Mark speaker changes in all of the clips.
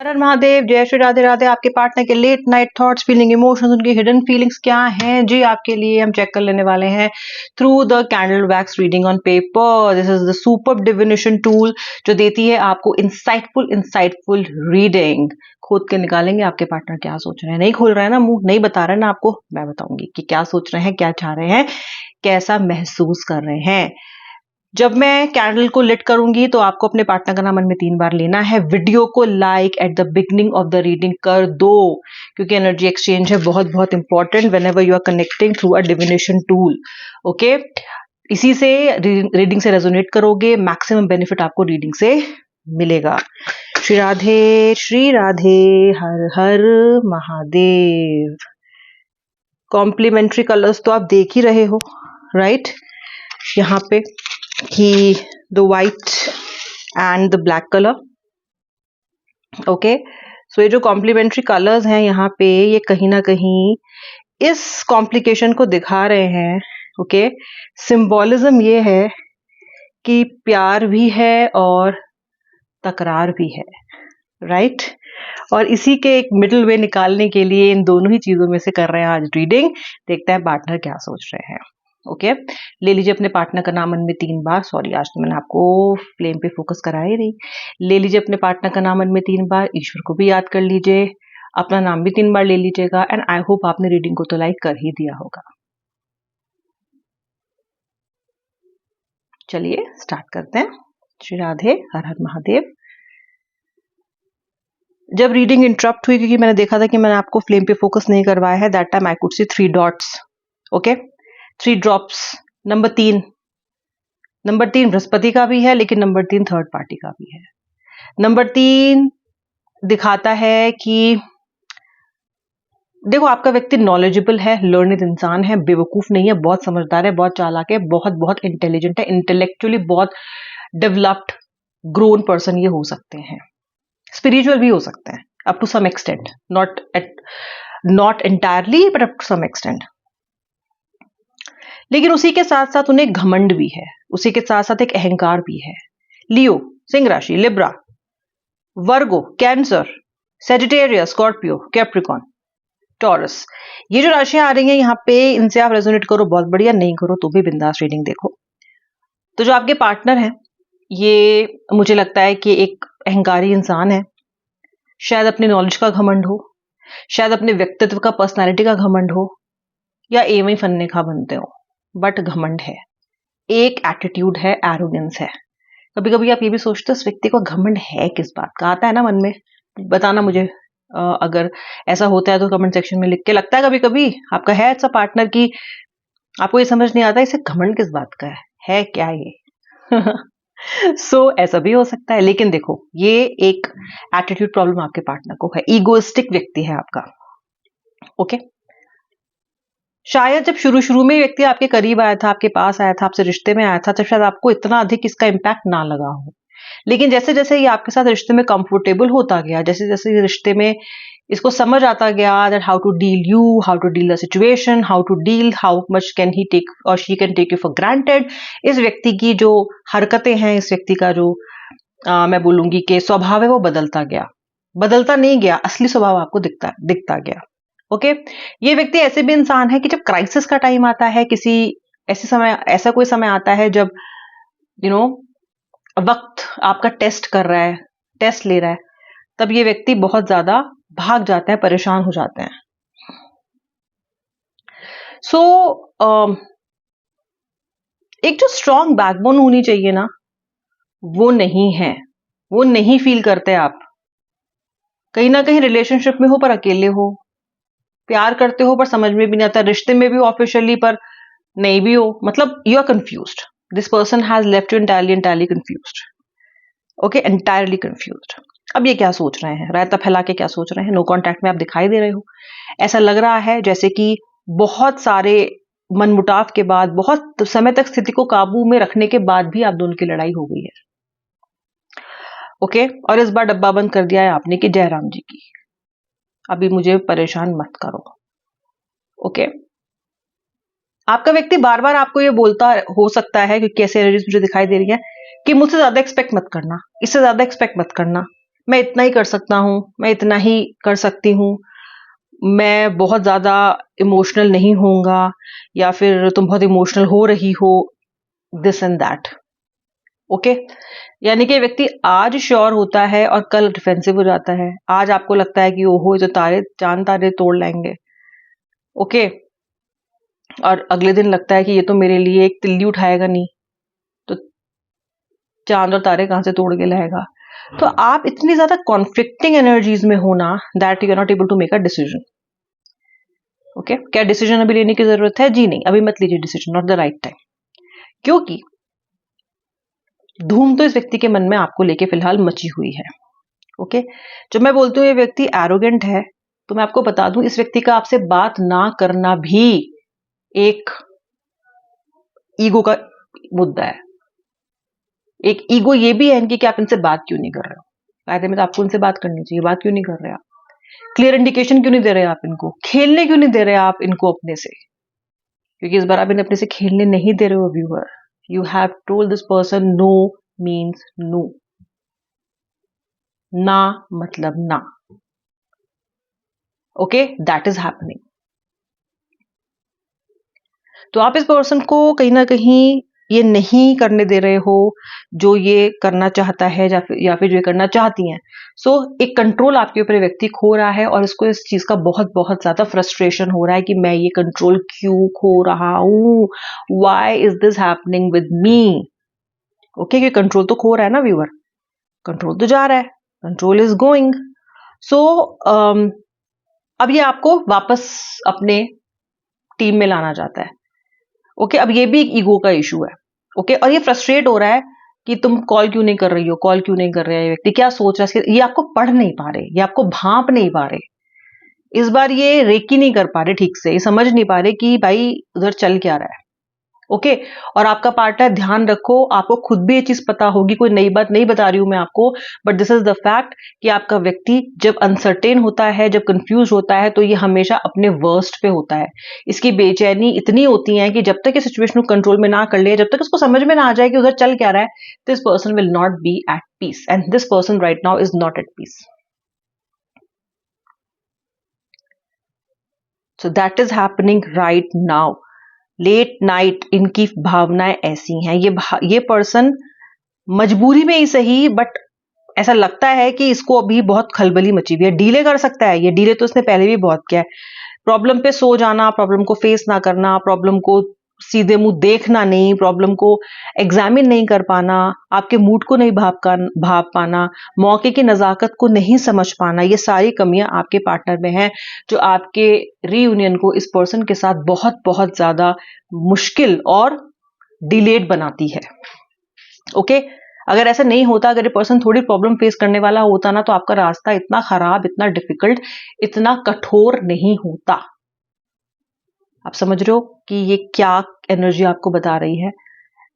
Speaker 1: हर हर महादेव, जय श्री राधे राधे। आपके पार्टनर के late night thoughts, feeling, emotions, उनकी हिडन फीलिंग्स क्या हैं जी आपके लिए हम चेक कर लेने वाले हैं through the candle wax reading on paper. This is the super divination tool जो देती है आपको इंसाइटफुल रीडिंग। खोद के निकालेंगे आपके पार्टनर क्या सोच रहे हैं। नहीं खोल रहा है ना मुंह, नहीं बता रहे ना आपको, मैं बताऊंगी कि क्या सोच रहे हैं, क्या चाह रहे हैं, कैसा महसूस कर रहे हैं। जब मैं कैंडल को लिट करूंगी तो आपको अपने पार्टनर का नाम मन में 3 बार लेना है। वीडियो को like at the beginning of the reading कर दो, क्योंकि एनर्जी एक्सचेंज है बहुत बहुत important whenever you are connecting through a divination tool. Okay, इसी से रीडिंग से रेजोनेट करोगे, मैक्सिमम बेनिफिट आपको रीडिंग से मिलेगा। श्री राधे, हर हर महादेव। कॉम्प्लीमेंट्री कलर्स तो आप देख ही रहे हो, राइट? यहाँ पे कि the white and the black color. Okay, so ये जो कॉम्प्लीमेंट्री कलर्स हैं यहाँ पे, ये कहीं ना कहीं इस कॉम्प्लिकेशन को दिखा रहे हैं। ओके, सिंबॉलिज्म ये है कि प्यार भी है और तकरार भी है, राइट? और इसी के एक मिडिल वे निकालने के लिए इन दोनों ही चीजों में से कर रहे हैं आज रीडिंग। देखते हैं पार्टनर क्या सोच रहे हैं। ओके, ले लीजिए अपने पार्टनर का नाम मन में 3 बार। सॉरी, आज तो मैंने आपको फ्लेम पे फोकस करा ही नहीं। ले लीजिए अपने पार्टनर का नाम मन में 3 बार। ईश्वर को भी याद कर लीजिए, अपना नाम भी 3 बार ले लीजिएगा। एंड आई होप आपने रीडिंग को तो लाइक कर ही दिया होगा। चलिए स्टार्ट करते हैं। श्री राधे, हर हर महादेव। जब रीडिंग इंटरप्ट हुई, क्योंकि मैंने देखा था कि मैंने आपको फ्लेम पे फोकस नहीं करवाया है, that time I could see 3 dots. Okay, 3 drops. Number 3 Brihaspati का भी है, लेकिन नंबर 3 थर्ड पार्टी का भी है। नंबर 3 दिखाता है कि देखो, आपका व्यक्ति नॉलेजेबल है, लर्निंग इंसान है, बेवकूफ नहीं है, बहुत समझदार है, बहुत चालाक है, बहुत बहुत इंटेलिजेंट है, इंटेलेक्चुअली बहुत डेवलप्ड ग्रोन पर्सन ये हो सकते हैं। स्पिरिचुअल भी हो सकते हैं up to some extent, not entirely but up to some extent. लेकिन उसी के साथ साथ उन्हें घमंड भी है, उसी के साथ साथ एक अहंकार भी है। लियो, सिंह राशि, Libra, Virgo, Cancer, Sagittarius, Scorpio, Capricorn, Taurus, ये जो राशियां आ रही हैं यहाँ पे, इनसे आप रेजोनेट करो बहुत बढ़िया, नहीं करो तो भी बिंदास रीडिंग देखो। तो जो आपके पार्टनर है, ये मुझे लगता है कि एक अहंकारी इंसान है। शायद अपने नॉलेज का घमंड हो, शायद अपने व्यक्तित्व का, पर्सनैलिटी का घमंड हो, या एवं ही फन्ने खा बनते हो, बट घमंड है, एक एटीट्यूड है, एरोगेंस है। कभी कभी आप ये भी सोचते हो इस व्यक्ति को घमंड है किस बात का, आता है ना मन में? बताना मुझे, अगर ऐसा होता है तो कमेंट सेक्शन में लिख के। लगता है कभी कभी आपका है ऐसा पार्टनर की आपको ये समझ नहीं आता इसे घमंड किस बात का है क्या ये? सो ऐसा भी हो सकता है। लेकिन देखो, ये एक एटीट्यूड प्रॉब्लम आपके पार्टनर को है, ईगोइस्टिक व्यक्ति है आपका। ओके, शायद जब शुरू शुरू में व्यक्ति आपके करीब आया था, आपके पास आया था, आपसे रिश्ते में आया था, तब शायद आपको इतना अधिक इसका इम्पैक्ट ना लगा हो। लेकिन जैसे जैसे ये आपके साथ रिश्ते में कंफर्टेबल होता गया, जैसे जैसे ये रिश्ते में इसको समझ आता गया that how to deal you, how to deal the situation, how to deal, how much can he take और she can take you for granted. इस व्यक्ति की जो हरकतें हैं, इस व्यक्ति का जो मैं बोलूंगी कि स्वभाव है, वो बदलता गया। बदलता नहीं गया, असली स्वभाव आपको दिखता गया। ओके, ये व्यक्ति ऐसे भी इंसान है कि जब क्राइसिस का टाइम आता है, किसी ऐसा कोई समय आता है जब वक्त आपका टेस्ट कर रहा है, टेस्ट ले रहा है, तब ये व्यक्ति बहुत ज्यादा भाग जाते हैं, परेशान हो जाते हैं। सो एक जो स्ट्रॉन्ग बैकबोन होनी चाहिए ना, वो नहीं है, वो नहीं फील करते आप। कहीं ना कहीं रिलेशनशिप में हो पर अकेले हो, प्यार करते हो पर समझ में भी नहीं आता, रिश्ते में भी ऑफिशियली पर नहीं भी हो, मतलब you are confused. This person has left you entirely confused. Okay, entirely confused. अब ये क्या सोच रहे हैं, रायता फैला के क्या सोच रहे हैं? नो कॉन्टैक्ट में आप दिखाई दे रहे हो। ऐसा लग रहा है जैसे कि बहुत सारे मनमुटाव के बाद, बहुत समय तक स्थिति को काबू में रखने के बाद भी आप दोनों की लड़ाई हो गई है। ओके, और इस बार डब्बा बंद कर दिया है आपने कि जयराम जी की, अभी मुझे परेशान मत करो। ओके, आपका व्यक्ति बार बार आपको ये बोलता हो सकता है, क्योंकि ऐसी एनर्जीज मुझे दिखाई दे रही है कि मुझसे ज्यादा एक्सपेक्ट मत करना, इससे ज्यादा एक्सपेक्ट मत करना, मैं इतना ही कर सकता हूँ, मैं इतना ही कर सकती हूँ, मैं बहुत ज्यादा इमोशनल नहीं होऊंगा, या फिर तुम बहुत इमोशनल हो रही हो, दिस एंड दैट। ओके, यानी कि व्यक्ति आज श्योर होता है और कल डिफेंसिव हो जाता है। आज आपको लगता है कि ओहो ये तो तारे चांद तारे तोड़ लाएंगे, ओके, और अगले दिन लगता है कि ये तो मेरे लिए एक तिल्ली उठाएगा नहीं, तो चांद और तारे कहां से तोड़ के लाएगा। तो आप इतनी ज्यादा कॉन्फ्लिक्टिंग एनर्जीज में होना that you are not able to make a decision. Okay, क्या डिसीजन अभी लेने की जरूरत है? जी नहीं, अभी मत लीजिए decision, not the right time, क्योंकि धूम तो इस व्यक्ति के मन में आपको लेके फिलहाल मची हुई है। ओके, जब मैं बोलती हूँ ये व्यक्ति एरोगेंट है, तो मैं आपको बता दूं इस व्यक्ति का आपसे बात ना करना भी एक ईगो का मुद्दा है। एक ईगो ये भी है इनकी कि आप इनसे बात क्यों नहीं कर रहे हो, फायदे में तो आपको इनसे बात करनी चाहिए, बात क्यों नहीं कर रहे आप, क्लियर इंडिकेशन क्यों नहीं दे रहे आप इनको, खेलने क्यों नहीं दे रहे आप इनको अपने से, क्योंकि इस बार आप इन्हें अपने से खेलने नहीं दे रहे हो viewer. You have told this person no means no, ना मतलब ना। Okay, that is happening. तो आप इस पर्सन को कहीं ना कहीं ये नहीं करने दे रहे हो जो ये करना चाहता है, या फिर जो ये करना चाहती हैं। सो एक कंट्रोल आपके ऊपर व्यक्ति खो रहा है और इसको इस चीज का बहुत बहुत ज्यादा फ्रस्ट्रेशन हो रहा है कि मैं ये कंट्रोल क्यों खो रहा हूं, why is this happening with me. Okay, ये कंट्रोल तो खो रहा है ना व्यूअर, कंट्रोल तो जा रहा है, कंट्रोल इज गोइंग। सो अब ये आपको वापस अपने टीम में लाना चाहता है। ओके, अब ये भी एक ईगो का इशू है। ओके, और ये फ्रस्ट्रेट हो रहा है कि तुम कॉल क्यों नहीं कर रही हो, कॉल क्यों नहीं कर रहा है ये व्यक्ति, क्या सोच रहा है, ये आपको पढ़ नहीं पा रहे, ये आपको भांप नहीं पा रहे, इस बार ये रेकी नहीं कर पा रहे ठीक से, ये समझ नहीं पा रहे कि भाई उधर चल क्या रहा है। ओके, और आपका पार्टनर, ध्यान रखो, आपको खुद भी ये चीज पता होगी, कोई नई बात नहीं बता रही हूं मैं आपको, but this is the fact कि आपका व्यक्ति जब अनसर्टेन होता है, जब कंफ्यूज होता है, तो ये हमेशा अपने वर्स्ट पे होता है। इसकी बेचैनी इतनी होती है कि जब तक ये सिचुएशन को कंट्रोल में ना कर ले, जब तक इसको समझ में ना आ जाए कि उधर चल क्या रहा है, this person will not be at peace, and this person right now is not at peace. So that is happening right now. Late night इनकी भावनाएं ऐसी हैं, ये पर्सन मजबूरी में ही सही, बट ऐसा लगता है कि इसको अभी बहुत खलबली मची हुई है, डीले कर सकता है, ये डीले तो इसने पहले भी बहुत किया है। प्रॉब्लम पे सो जाना, प्रॉब्लम को फेस ना करना, प्रॉब्लम को सीधे मुंह देखना नहीं, प्रॉब्लम को एग्जामिन नहीं कर पाना, आपके मूड को नहीं भाप पाना, मौके की नजाकत को नहीं समझ पाना, ये सारी कमियां आपके पार्टनर में हैं जो आपके रीयूनियन को इस पर्सन के साथ बहुत बहुत ज्यादा मुश्किल और डिलेड बनाती है। ओके, अगर ऐसा नहीं होता, अगर ये पर्सन थोड़ी प्रॉब्लम फेस करने वाला होता ना, तो आपका रास्ता इतना खराब, इतना डिफिकल्ट, इतना कठोर नहीं होता। आप समझ रहे हो कि ये क्या एनर्जी आपको बता रही है,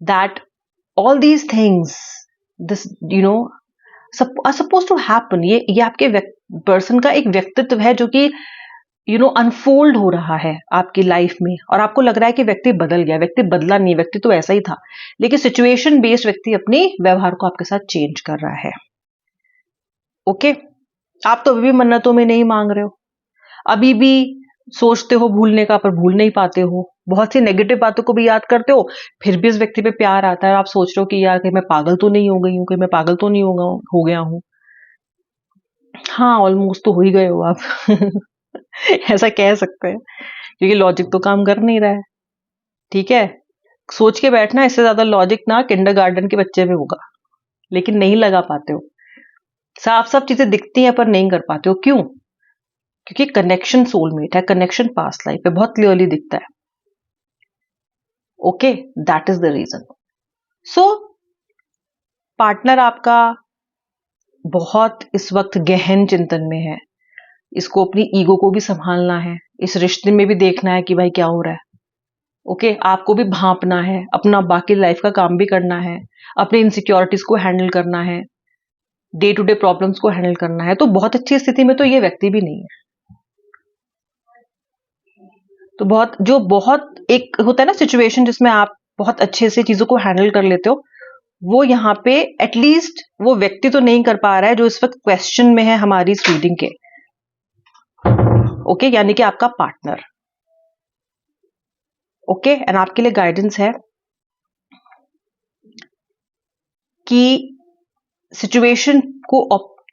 Speaker 1: that all these things, this you know are suppose to happen. ये आपके पर्सन का एक व्यक्तित्व है जो कि अनफोल्ड हो रहा है आपकी लाइफ में, और आपको लग रहा है कि व्यक्ति बदल गया, व्यक्ति बदला नहीं, व्यक्ति तो ऐसा ही था, लेकिन सिचुएशन बेस्ड व्यक्ति अपनी व्यवहार को आपके साथ चेंज कर रहा है। ओके, आप तो अभी भी मन्नतों में नहीं मांग रहे हो, अभी भी सोचते हो भूलने का, पर भूल नहीं पाते हो, बहुत सी नेगेटिव बातों को भी याद करते हो, फिर भी इस व्यक्ति पे प्यार आता है, आप सोच रहे हो कि यार कहीं मैं पागल तो नहीं हो गई हूं, कहीं मैं पागल तो नहीं हो गया हूं। हाँ, ऑलमोस्ट तो हो ही गए हो आप ऐसा कह सकते हैं, क्योंकि लॉजिक तो काम कर नहीं रहा है। ठीक है, सोच के बैठना, इससे ज्यादा लॉजिक ना किंडरगार्टन के बच्चे में होगा, लेकिन नहीं लगा पाते हो, साफ साफ चीजें दिखती हैं पर नहीं कर पाते हो, क्यों? क्योंकि कनेक्शन सोलमेट है, कनेक्शन पास्ट लाइफ है, बहुत क्लियरली दिखता है। Okay, that is the reason. So partner आपका बहुत इस वक्त गहन चिंतन में है, इसको अपनी ईगो को भी संभालना है, इस रिश्ते में भी देखना है कि भाई क्या हो रहा है। ओके, आपको भी भांपना है, अपना बाकी लाइफ का काम भी करना है, अपनी इनसिक्योरिटीज को हैंडल करना है, डे टू डे प्रॉब्लम्स को हैंडल करना है। तो बहुत अच्छी स्थिति में तो ये व्यक्ति भी नहीं है। तो बहुत एक होता है ना सिचुएशन जिसमें आप बहुत अच्छे से चीजों को हैंडल कर लेते हो, वो यहाँ पे एटलीस्ट वो व्यक्ति तो नहीं कर पा रहा है जो इस वक्त क्वेश्चन में है हमारी इस रीडिंग के। ओके, यानी कि आपका पार्टनर। ओके, एंड आपके लिए गाइडेंस है कि सिचुएशन को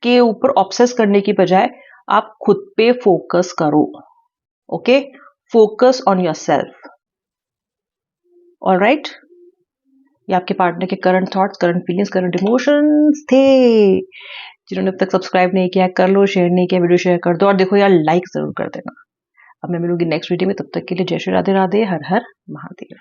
Speaker 1: के ऊपर ऑब्सेस करने की बजाय आप खुद पे फोकस करो। Okay, focus on yourself. Alright, ये आपके पार्टनर के current thoughts, current feelings, current emotions थे। जिन्होंने अब तक सब्सक्राइब नहीं किया कर लो, शेयर नहीं किया वीडियो शेयर कर दो, और देखो यार लाइक जरूर कर देना। अब मैं मिलूंगी नेक्स्ट वीडियो में, तब तक के लिए जय श्री राधे राधे, हर हर महादेव।